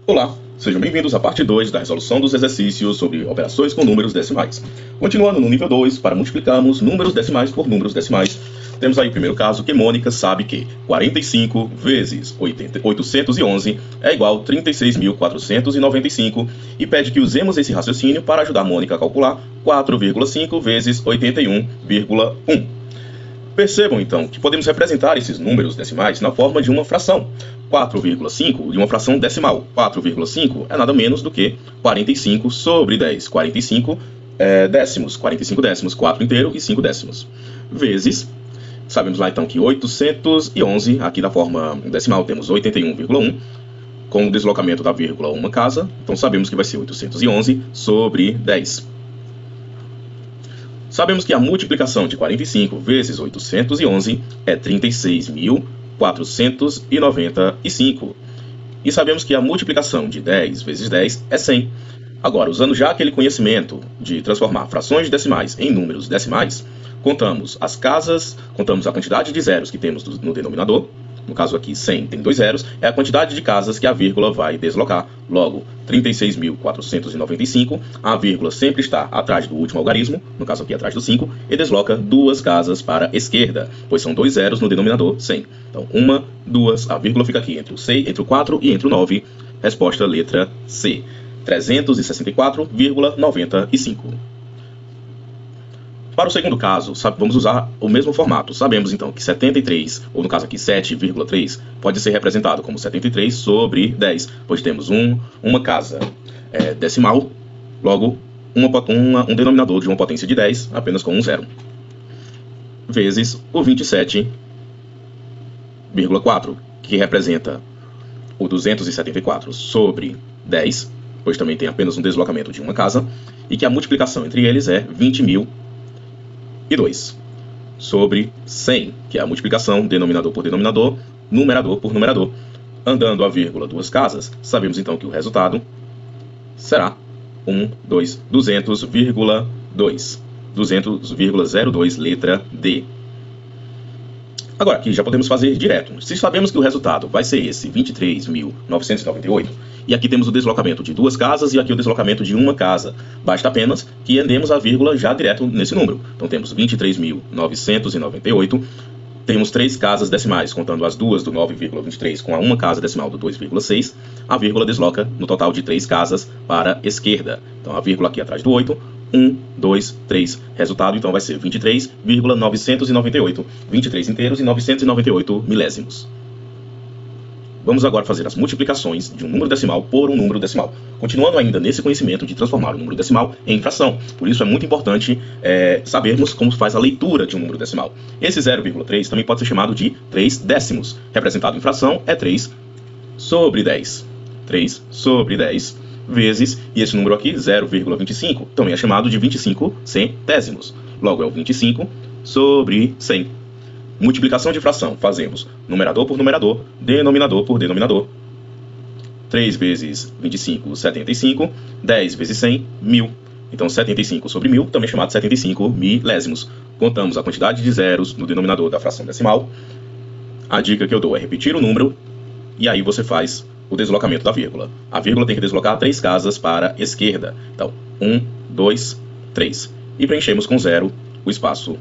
Olá, sejam bem-vindos à parte 2 da resolução dos exercícios sobre operações com números decimais. Continuando no nível 2, para multiplicarmos números decimais por números decimais, temos aí o primeiro caso que Mônica sabe que 45 vezes 811 é igual a 36.495 e pede que usemos esse raciocínio para ajudar Mônica a calcular 4,5 vezes 81,1. Percebam, então, que podemos representar esses números decimais na forma de uma fração. 4,5 de uma fração decimal. 4,5 é nada menos do que 45 sobre 10. 45 décimos. 45 décimos, 4 inteiro e 5 décimos. Vezes, sabemos lá então que 811, aqui da forma decimal temos 81,1, com o deslocamento da vírgula uma casa, então sabemos que vai ser 811 sobre 10. Sabemos que a multiplicação de 45 vezes 811 é 36.495. E sabemos que a multiplicação de 10 vezes 10 é 100. Agora, usando já aquele conhecimento de transformar frações decimais em números decimais, contamos as casas, contamos a quantidade de zeros que temos no denominador. No caso aqui, 100 tem 2 zeros, é a quantidade de casas que a vírgula vai deslocar. Logo, 36.495, a vírgula sempre está atrás do último algarismo, no caso aqui atrás do 5, e desloca 2 casas para a esquerda, pois são 2 zeros no denominador 100. Então, 1, 2, a vírgula fica aqui entre o 6, entre o 4 e entre o 9. Resposta letra C, 364,95. Para o segundo caso, vamos usar o mesmo formato. Sabemos então que 73, ou no caso aqui 7,3, pode ser representado como 73 sobre 10, pois temos uma casa decimal, logo um denominador de uma potência de 10, apenas com um zero, vezes o 27,4, que representa o 274 sobre 10, pois também tem apenas um deslocamento de uma casa, e que a multiplicação entre eles é 20.002 sobre 100, que é a multiplicação denominador por denominador, numerador por numerador. Andando a vírgula duas casas, sabemos então que o resultado será 200,02, letra D. Agora aqui já podemos fazer direto. Se sabemos que o resultado vai ser esse 23.998, e aqui temos o deslocamento de duas casas e aqui o deslocamento de uma casa, basta apenas que andemos a vírgula já direto nesse número. Então temos 23.998, temos 3 casas decimais, contando as duas do 9,23 com a uma casa decimal do 2,6, a vírgula desloca no total de 3 casas para a esquerda. Então a vírgula aqui atrás do 8, 1, 2, 3. Resultado então vai ser 23,998, 23 inteiros e 998 milésimos. Vamos agora fazer as multiplicações de um número decimal por um número decimal, continuando ainda nesse conhecimento de transformar o número decimal em fração. Por isso é muito importante sabermos como faz a leitura de um número decimal. Esse 0,3 também pode ser chamado de 3 décimos. Representado em fração é 3 sobre 10. 3 sobre 10 vezes, e esse número aqui, 0,25, também é chamado de 25 centésimos. Logo é o 25 sobre 100. Multiplicação de fração, fazemos numerador por numerador, denominador por denominador. 3 vezes 25, 75. 10 vezes 100, 1000. Então 75 sobre 1000, também chamado de 75 milésimos. Contamos a quantidade de zeros no denominador da fração decimal. A dica que eu dou é repetir o número, e aí você faz o deslocamento da vírgula. A vírgula tem que deslocar 3 casas para a esquerda. Então, 1, 2, 3. E preenchemos com 0 o espaço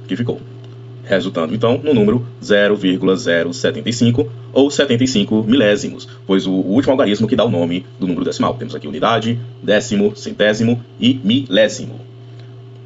que ficou, resultando então no número 0,075 ou 75 milésimos, pois o último algarismo que dá o nome do número decimal. Temos aqui unidade, décimo, centésimo e milésimo.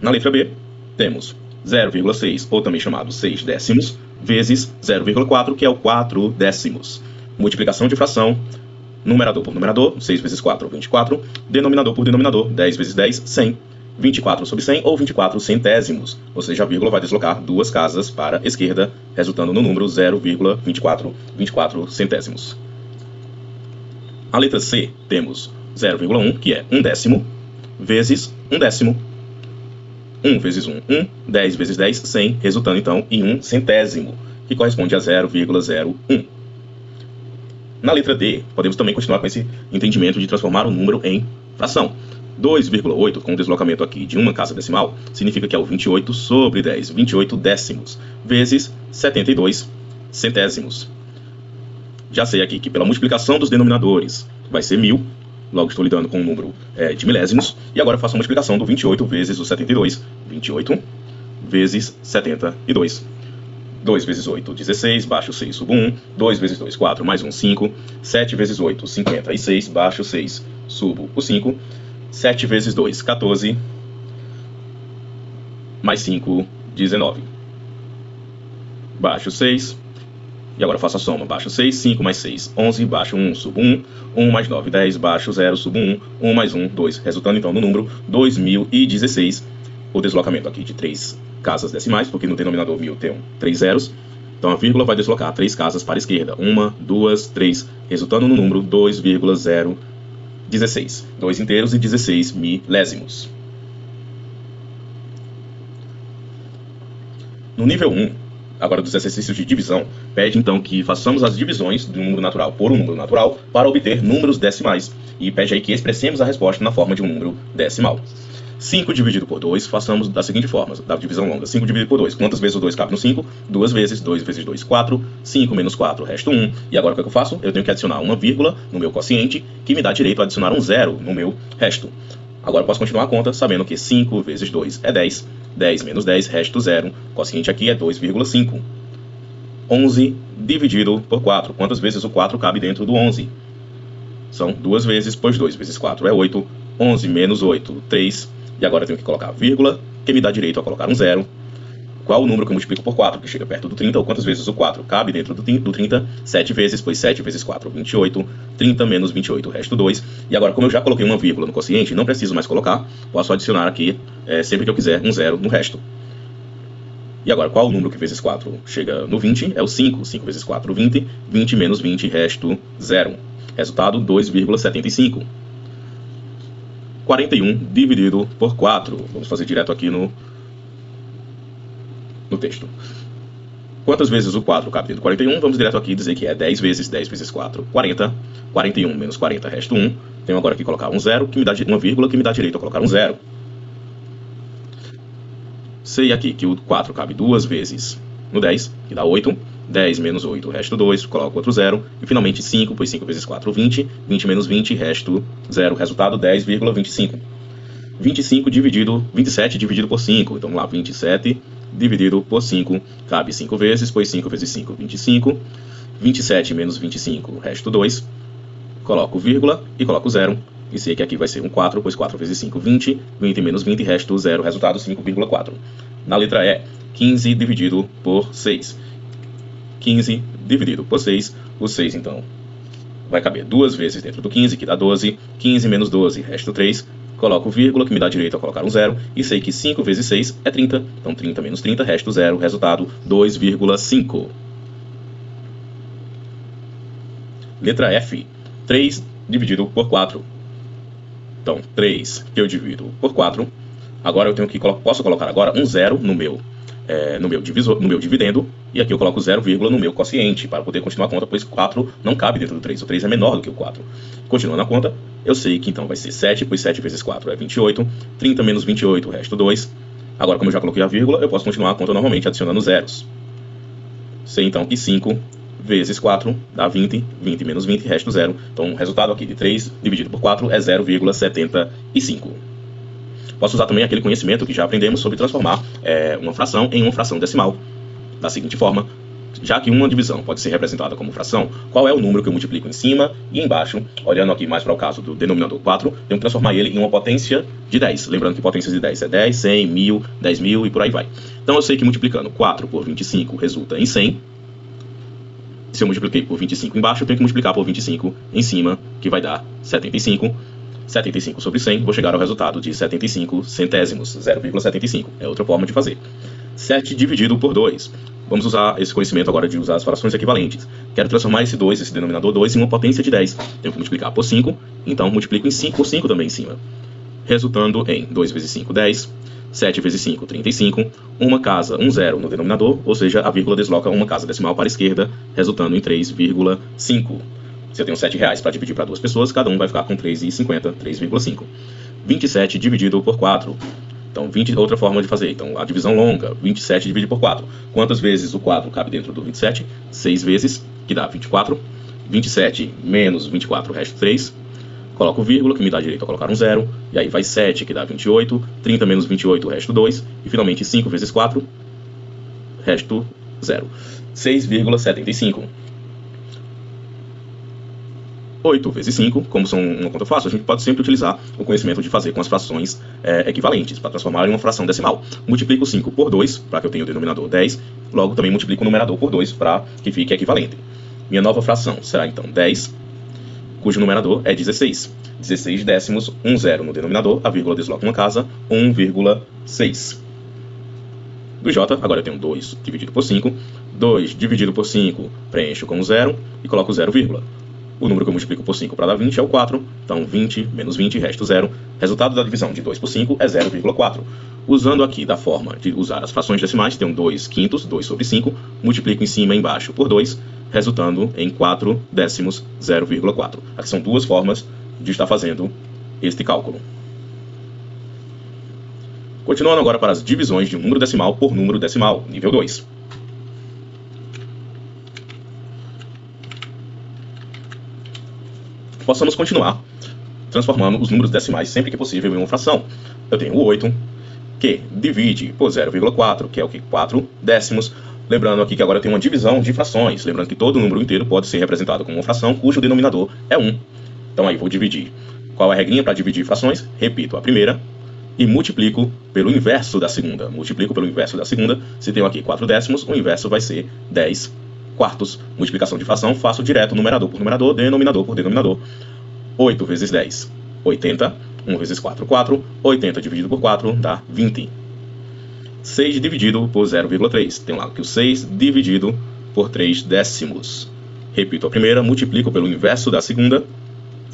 Na letra B, temos 0,6, ou também chamado 6 décimos, vezes 0,4, que é o 4 décimos. Multiplicação de fração, numerador por numerador, 6 vezes 4, 24, denominador por denominador, 10 vezes 10, 100. 24 sobre 100 ou 24 centésimos, ou seja, a vírgula vai deslocar 2 casas para a esquerda, resultando no número 0,24 centésimos. A letra C, temos 0,1, que é 1 décimo, vezes 1 décimo. 1 vezes 1, 1, 10 vezes 10, 100, resultando então em 1 centésimo, que corresponde a 0,01. Na letra D, podemos também continuar com esse entendimento de transformar o número em fração. 2,8, com o deslocamento aqui de uma casa decimal, significa que é o 28 sobre 10, 28 décimos, vezes 72 centésimos. Já sei aqui que pela multiplicação dos denominadores, vai ser 1000. Logo estou lidando com um número de milésimos. E agora eu faço a multiplicação do 28 vezes o 72. 28 vezes 72. 2 vezes 8, 16, baixo 6, subo 1. 2 vezes 2, 4, mais 1, 5. 7 vezes 8, 56, baixo 6, subo o 5. 7 vezes 2, 14. Mais 5, 19. Baixo 6. E agora eu faço a soma. Baixo 6, 5 mais 6, 11. Baixo 1, subo 1. 1 mais 9, 10. Baixo 0, subo 1. 1 mais 1, 2. Resultando então no número 2016. O deslocamento aqui de 3 casas decimais, porque no denominador 1000 tem 3 zeros. Então a vírgula vai deslocar 3 casas para a esquerda. 1, 2, 3. Resultando no número 2,016. 2 inteiros e 16 milésimos. No nível 1, agora dos exercícios de divisão, pede então que façamos as divisões de um número natural por um número natural para obter números decimais. E pede aí que expressemos a resposta na forma de um número decimal. 5 dividido por 2, façamos da seguinte forma, da divisão longa. 5 dividido por 2. Quantas vezes o 2 cabe no 5? 2 vezes. 2 vezes 2, 4. 5 menos 4, resta 1. E agora o que eu faço? Eu tenho que adicionar uma vírgula no meu quociente, que me dá direito a adicionar um zero no meu resto. Agora eu posso continuar a conta sabendo que 5 vezes 2 é 10. 10 menos 10, resto 0. O quociente aqui é 2,5. 11 dividido por 4. Quantas vezes o 4 cabe dentro do 11? São 2 vezes, pois 2 vezes 4 é 8. 11 menos 8, 3. E agora eu tenho que colocar a vírgula, que me dá direito a colocar um zero. Qual o número que eu multiplico por 4, que chega perto do 30, ou quantas vezes o 4 cabe dentro do 30? 7 vezes, pois 7 vezes 4, 28. 30 menos 28, resto 2. E agora, como eu já coloquei uma vírgula no quociente, não preciso mais colocar, posso adicionar aqui, sempre que eu quiser, um zero no resto. E agora, qual o número que vezes 4 chega no 20? É o 5. 5 vezes 4, 20. 20 menos 20, resto 0. Resultado, 2,75. 41 dividido por 4. Vamos fazer direto aqui no texto. Quantas vezes o 4 cabe dentro do 41? Vamos direto aqui dizer que é 10 vezes 4, 40. 41 menos 40, resto 1. Tenho agora que colocar um zero, que me dá uma vírgula, que me dá direito a colocar um zero. Sei aqui que o 4 cabe 2 vezes no 10, que dá 8. 10 menos 8, resto 2, coloco outro zero. E finalmente 5, pois 5 vezes 4, 20. 20 menos 20, resto 0. Resultado, 10,25. 27 dividido por 5. Então, vamos lá, 27 dividido por 5. Cabe 5 vezes, pois 5 vezes 5, 25. 27 menos 25, resto 2. Coloco vírgula e coloco 0. E sei que aqui vai ser um 4, pois 4 vezes 5, 20. 20 menos 20, resto 0. Resultado, 5,4. Na letra E, 15 dividido por 6. 15 dividido por 6. O 6, então, vai caber 2 vezes dentro do 15, que dá 12. 15 menos 12, resto 3. Coloco vírgula, que me dá direito a colocar um zero. E sei que 5 vezes 6 é 30. Então, 30 menos 30, resto 0. Resultado, 2,5. Letra F. 3 dividido por 4. Então, 3 que eu divido por 4. Agora eu posso colocar agora um zero no meu dividendo, e aqui eu coloco 0, no meu quociente, para poder continuar a conta, pois 4 não cabe dentro do 3, o 3 é menor do que o 4. Continuando a conta, eu sei que então vai ser 7, pois 7 vezes 4 é 28, 30 menos 28, resto 2. Agora, como eu já coloquei a vírgula, eu posso continuar a conta normalmente, adicionando zeros. Sei então que 5 vezes 4 dá 20, 20 menos 20, resto 0. Então, o resultado aqui de 3 dividido por 4 é 0,75. Posso usar também aquele conhecimento que já aprendemos sobre transformar uma fração em uma fração decimal. Da seguinte forma, já que uma divisão pode ser representada como fração, qual é o número que eu multiplico em cima e embaixo? Olhando aqui mais para o caso do denominador 4, tenho que transformar ele em uma potência de 10. Lembrando que potências de 10 é 10, 100, 1000, 10.000 e por aí vai. Então eu sei que multiplicando 4 por 25 resulta em 100. Se eu multipliquei por 25 embaixo, eu tenho que multiplicar por 25 em cima, que vai dar 75. 75 sobre 100, vou chegar ao resultado de 75 centésimos, 0,75. É outra forma de fazer. 7 dividido por 2. Vamos usar esse conhecimento agora de usar as frações equivalentes. Quero transformar esse denominador 2 em uma potência de 10. Tenho que multiplicar por 5, então multiplico por 5 também em cima. Resultando em 2 vezes 5, 10. 7 vezes 5, 35. Uma casa, um zero no denominador, ou seja, a vírgula desloca uma casa decimal para a esquerda, resultando em 3,5. Se eu tenho R$7 para dividir para duas pessoas, cada um vai ficar com 3,50, 3,5. 27 dividido por 4. Então, outra forma de fazer. Então, a divisão longa, 27 dividido por 4. Quantas vezes o 4 cabe dentro do 27? 6 vezes, que dá 24. 27 menos 24, resto 3. Coloco vírgula, que me dá direito a colocar um zero, e aí vai 7, que dá 28, 30 menos 28, resto 2, e finalmente 5 vezes 4, resto 0. 6,75. 8 vezes 5, como são uma conta fácil, a gente pode sempre utilizar o conhecimento de fazer com as frações equivalentes, para transformar em uma fração decimal. Multiplico 5 por 2, para que eu tenha o denominador 10, logo também multiplico o numerador por 2, para que fique equivalente. Minha nova fração será então 10, cujo numerador é 16. 16 décimos, 1 zero no denominador, a vírgula desloca uma casa, 1,6. Do J, agora eu tenho 2 dividido por 5, 2 dividido por 5 preencho com 0 e coloco 0, vírgula. O número que eu multiplico por 5 para dar 20 é o 4, então 20 menos 20, resto 0. Resultado da divisão de 2 por 5 é 0,4. Usando aqui da forma de usar as frações decimais, tenho 2 quintos, 2 sobre 5, multiplico em cima e embaixo por 2, resultando em 4 décimos, 0,4. Aqui são duas formas de estar fazendo este cálculo. Continuando agora para as divisões de um número decimal por número decimal, nível 2. Possamos continuar transformando os números decimais sempre que possível em uma fração. Eu tenho o 8, que divide por 0,4, que é o que? 4 décimos. Lembrando aqui que agora eu tenho uma divisão de frações. Lembrando que todo número inteiro pode ser representado como uma fração cujo denominador é 1. Então aí vou dividir. Qual é a regrinha para dividir frações? Repito a primeira e multiplico pelo inverso da segunda. Multiplico pelo inverso da segunda. Se tenho aqui 4 décimos, o inverso vai ser 10 quartos. Multiplicação de fração, faço direto numerador por numerador, denominador por denominador. 8 vezes 10, 80. 1 vezes 4, 4. 80 dividido por 4 dá 20. 6 dividido por 0,3. Tem lá que o 6 dividido por 3 décimos. Repito a primeira, multiplico pelo inverso da segunda.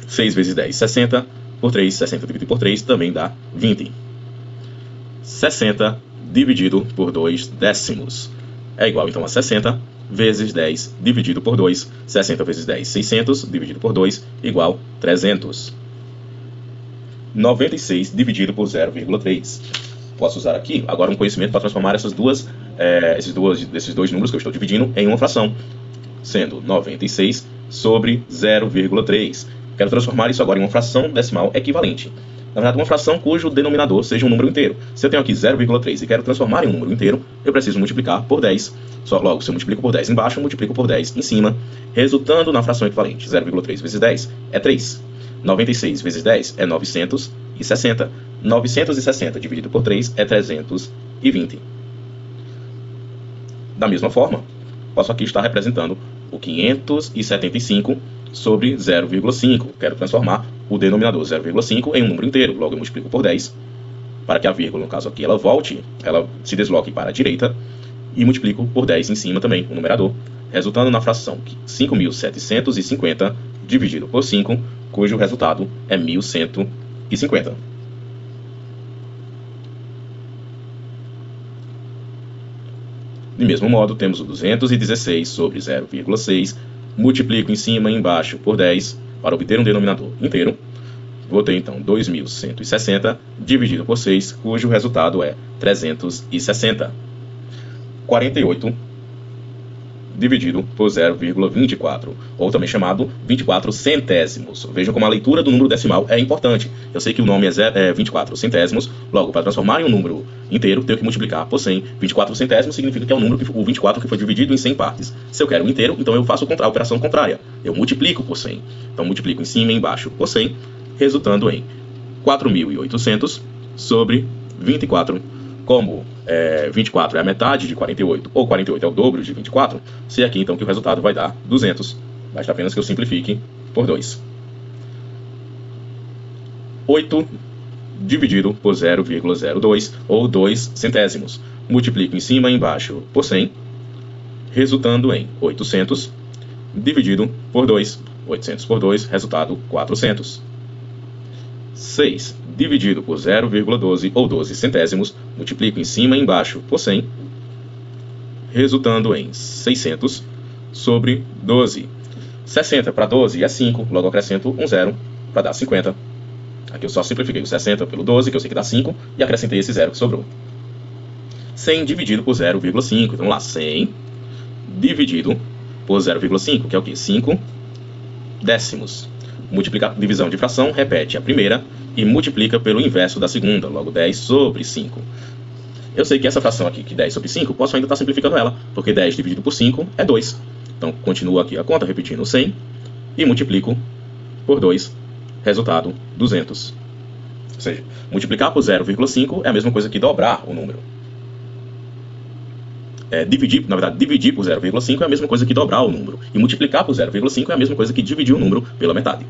6 vezes 10, 60. Por 3, 60 dividido por 3 também dá 20. 60 dividido por 2 décimos. É igual então a 60 vezes 10 dividido por 2. 60 vezes 10, 600 dividido por 2 igual 300. 96 dividido por 0,3. Posso usar aqui agora um conhecimento para transformar esses dois números que eu estou dividindo em uma fração, sendo 96 sobre 0,3. Quero transformar isso agora em uma fração decimal equivalente. Na verdade, uma fração cujo denominador seja um número inteiro. Se eu tenho aqui 0,3 e quero transformar em um número inteiro, eu preciso multiplicar por 10. Logo, se eu multiplico por 10 embaixo, eu multiplico por 10 em cima, resultando na fração equivalente. 0,3 vezes 10 é 3. 96 vezes 10 é 960. 960 dividido por 3 é 320. Da mesma forma, posso aqui estar representando o 575 sobre 0,5. Quero transformar o denominador 0,5 em um número inteiro. Logo, eu multiplico por 10, para que a vírgula, no caso aqui, ela volte, ela se desloque para a direita, e multiplico por 10 em cima também, o numerador, resultando na fração 5.750 dividido por 5, cujo resultado é 1.150. De mesmo modo, temos o 216 sobre 0,6, multiplico em cima e embaixo por 10 para obter um denominador inteiro. Vou ter então 2.160 dividido por 6, cujo resultado é 360. 48 dividido por 0,24, ou também chamado 24 centésimos. Vejam como a leitura do número decimal é importante. Eu sei que o nome é 24 centésimos, logo, para transformar em um número inteiro, tenho que multiplicar por 100. 24 centésimos significa que é o número o 24 que foi dividido em 100 partes. Se eu quero um inteiro, então eu faço a operação contrária. Eu multiplico por 100. Então, multiplico em cima e embaixo por 100, resultando em 4.800 sobre 24. Como 24 é a metade de 48, ou 48 é o dobro de 24, sei aqui então que o resultado vai dar 200. Basta apenas que eu simplifique por 2. 8 dividido por 0,02, ou 2 centésimos. Multiplico em cima e embaixo por 100, resultando em 800 dividido por 2. 800 por 2, resultado 400. 6 dividido por 0,12 ou 12 centésimos, multiplico em cima e embaixo por 100, resultando em 600 sobre 12. 60 para 12 é 5, logo acrescento um zero para dar 50. Aqui eu só simplifiquei o 60 pelo 12, que eu sei que dá 5, e acrescentei esse zero que sobrou. 100 dividido por 0,5, então vamos lá, 100 dividido por 0,5, que é o quê? 5 décimos. divisão de fração, repete a primeira e multiplica pelo inverso da segunda, logo 10 sobre 5. Eu sei que essa fração aqui, que 10 sobre 5, posso ainda estar simplificando ela, porque 10 dividido por 5 é 2. Então, continuo aqui a conta, repetindo 100, e multiplico por 2, resultado 200. Ou seja, multiplicar por 0,5 é a mesma coisa que dobrar o número. Dividir por 0,5 é a mesma coisa que dobrar o número. E multiplicar por 0,5 é a mesma coisa que dividir o número pela metade.